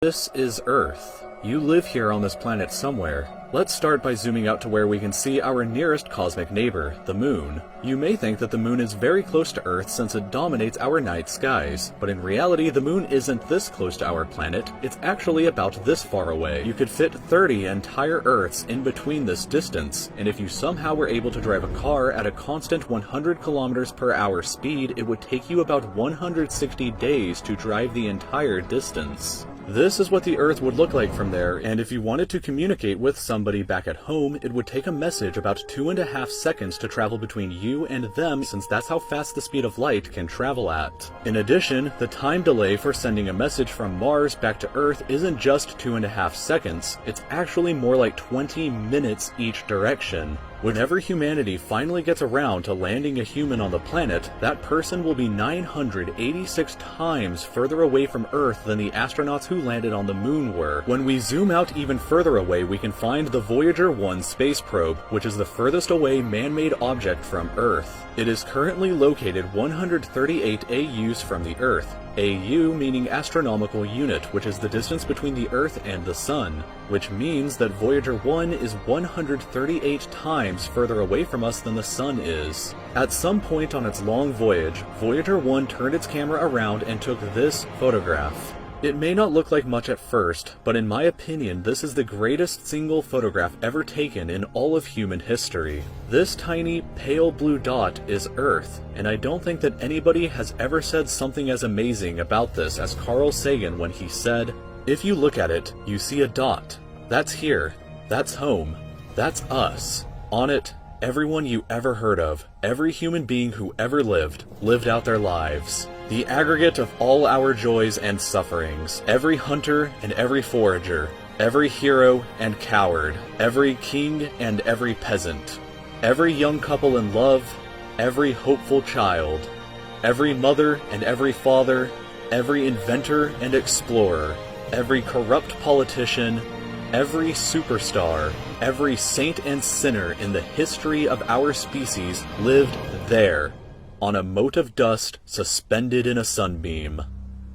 This is Earth. You live here on this planet somewhere. Let's start by zooming out to where we can see our nearest cosmic neighbor, the Moon. You may think that the Moon is very close to Earth since it dominates our night skies, but in reality the Moon isn't this close to our planet, it's actually about this far away. You could fit 30 entire Earths in between this distance, and if you somehow were able to drive a car at a constant 100 kilometers per hour speed, it would take you about 160 days to drive the entire distance. This is what the Earth would look like from there, and if you wanted to communicate with somebody back at home, it would take a message about 2.5 seconds to travel between you and them, since that's how fast the speed of light can travel at. In addition, the time delay for sending a message from Mars back to Earth isn't just 2.5 seconds, it's actually more like 20 minutes each direction. Whenever humanity finally gets around to landing a human on the planet, that person will be 986 times further away from Earth than the astronauts who landed on the Moon were. When we zoom out even further away, we can find the Voyager 1 space probe, which is the furthest away man-made object from Earth. It is currently located 138 AUs from the Earth. AU meaning astronomical unit, which is the distance between the Earth and the Sun, which means that Voyager 1 is 138 times further away from us than the Sun is. At some point on its long voyage, Voyager 1 turned its camera around and took this photograph. It may not look like much at first, but in my opinion this is the greatest single photograph ever taken in all of human history. This tiny pale blue dot is Earth, and I don't think that anybody has ever said something as amazing about this as Carl Sagan when he said, "If you look at it, you see a dot. That's here. That's home. That's us. On it, everyone you ever heard of, every human being who ever lived out their lives. The aggregate of all our joys and sufferings, every hunter and every forager, every hero and coward, every king and every peasant, every young couple in love, every hopeful child, every mother and every father, every inventor and explorer, every corrupt politician, every superstar, every saint and sinner in the history of our species lived there, on a mote of dust suspended in a sunbeam."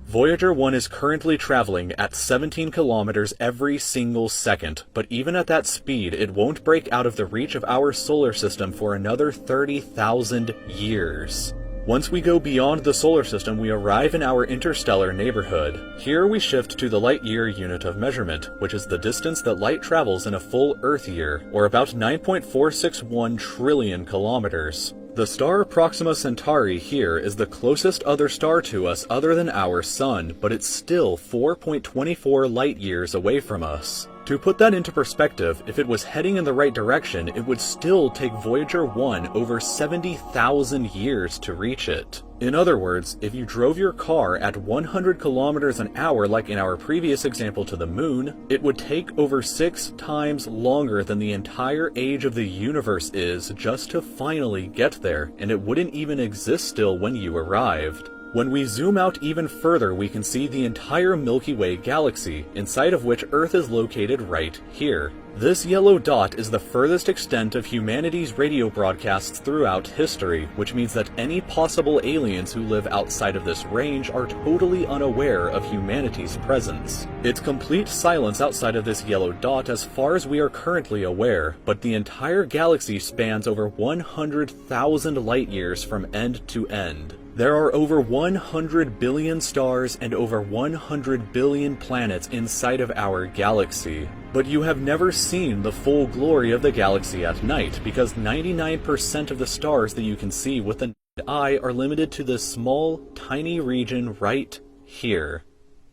Voyager 1 is currently traveling at 17 kilometers every single second, but even at that speed, it won't break out of the reach of our solar system for another 30,000 years. Once we go beyond the solar system, we arrive in our interstellar neighborhood. Here we shift to the light-year unit of measurement, which is the distance that light travels in a full Earth year, or about 9.461 trillion kilometers. The star Proxima Centauri here is the closest other star to us other than our Sun, but it's still 4.24 light-years away from us. To put that into perspective, if it was heading in the right direction, it would still take Voyager 1 over 70,000 years to reach it. In other words, if you drove your car at 100 kilometers an hour like in our previous example to the Moon, it would take over 6 times longer than the entire age of the universe is just to finally get there, and it wouldn't even exist still when you arrived. When we zoom out even further, we can see the entire Milky Way galaxy, inside of which Earth is located right here. This yellow dot is the furthest extent of humanity's radio broadcasts throughout history, which means that any possible aliens who live outside of this range are totally unaware of humanity's presence. It's complete silence outside of this yellow dot as far as we are currently aware, but the entire galaxy spans over 100,000 light years from end to end. There are over 100 billion stars and over 100 billion planets inside of our galaxy. But you have never seen the full glory of the galaxy at night, because 99% of the stars that you can see with the naked eye are limited to this small, tiny region right here.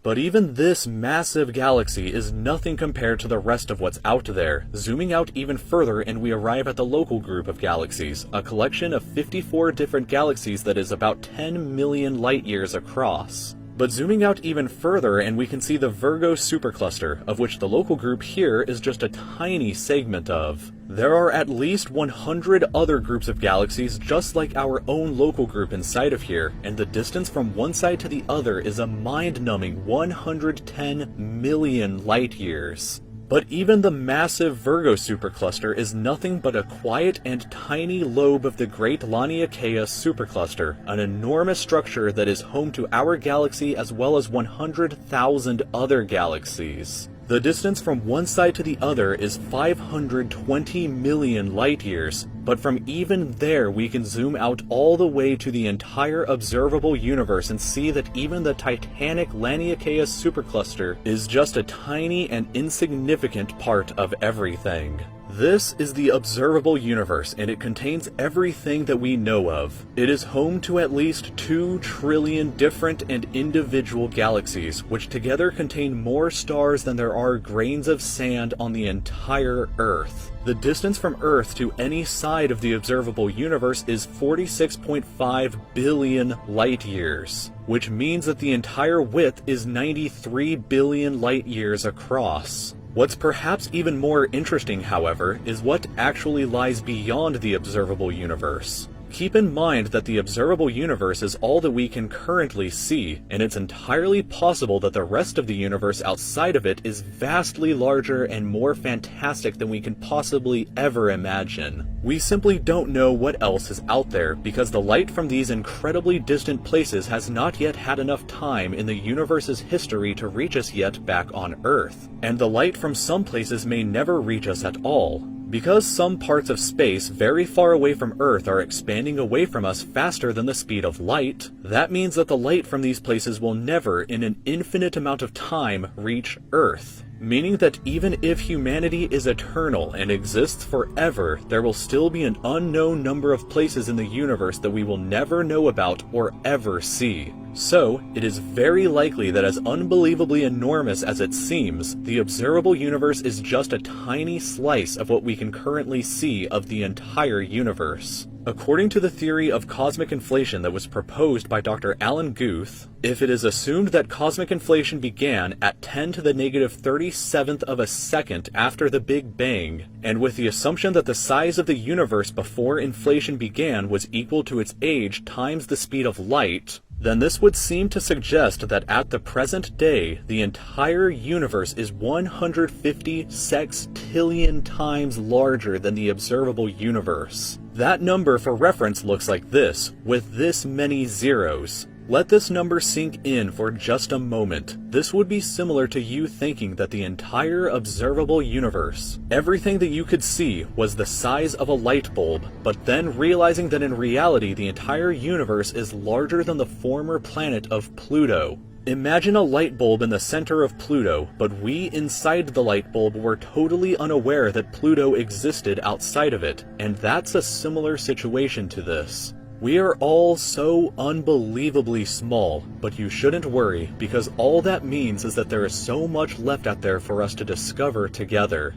But even this massive galaxy is nothing compared to the rest of what's out there. Zooming out even further and we arrive at the local group of galaxies, a collection of 54 different galaxies that is about 10 million light years across. But zooming out even further and we can see the Virgo supercluster, of which the local group here is just a tiny segment of. There are at least 100 other groups of galaxies just like our own local group inside of here, and the distance from one side to the other is a mind-numbing 110 million light years. But even the massive Virgo supercluster is nothing but a quiet and tiny lobe of the Great Laniakea supercluster, an enormous structure that is home to our galaxy as well as 100,000 other galaxies. The distance from one side to the other is 520 million light-years, but from even there we can zoom out all the way to the entire observable universe and see that even the titanic Laniakea supercluster is just a tiny and insignificant part of everything. This is the observable universe, and it contains everything that we know of. It is home to at least 2 trillion different and individual galaxies, which together contain more stars than there are grains of sand on the entire Earth. The distance from Earth to any side of the observable universe is 46.5 billion light-years, which means that the entire width is 93 billion light-years across. What's perhaps even more interesting, however, is what actually lies beyond the observable universe. Keep in mind that the observable universe is all that we can currently see, and it's entirely possible that the rest of the universe outside of it is vastly larger and more fantastic than we can possibly ever imagine. We simply don't know what else is out there because the light from these incredibly distant places has not yet had enough time in the universe's history to reach us yet back on Earth. And the light from some places may never reach us at all. Because some parts of space very far away from Earth are expanding away from us faster than the speed of light, that means that the light from these places will never, in an infinite amount of time, reach Earth. Meaning that even if humanity is eternal and exists forever, there will still be an unknown number of places in the universe that we will never know about or ever see. So, it is very likely that as unbelievably enormous as it seems, the observable universe is just a tiny slice of what we can currently see of the entire universe. According to the theory of cosmic inflation that was proposed by Dr. Alan Guth, if it is assumed that cosmic inflation began at 10 to the negative 37th of a second after the Big Bang, and with the assumption that the size of the universe before inflation began was equal to its age times the speed of light, then this would seem to suggest that at the present day, the entire universe is 150 sextillion times larger than the observable universe. That number for reference looks like this, with this many zeros. Let this number sink in for just a moment. This would be similar to you thinking that the entire observable universe, everything that you could see, was the size of a light bulb, but then realizing that in reality the entire universe is larger than the former planet of Pluto. Imagine a light bulb in the center of Pluto, but we inside the light bulb were totally unaware that Pluto existed outside of it, and that's a similar situation to this. We are all so unbelievably small, but you shouldn't worry, because all that means is that there is so much left out there for us to discover together.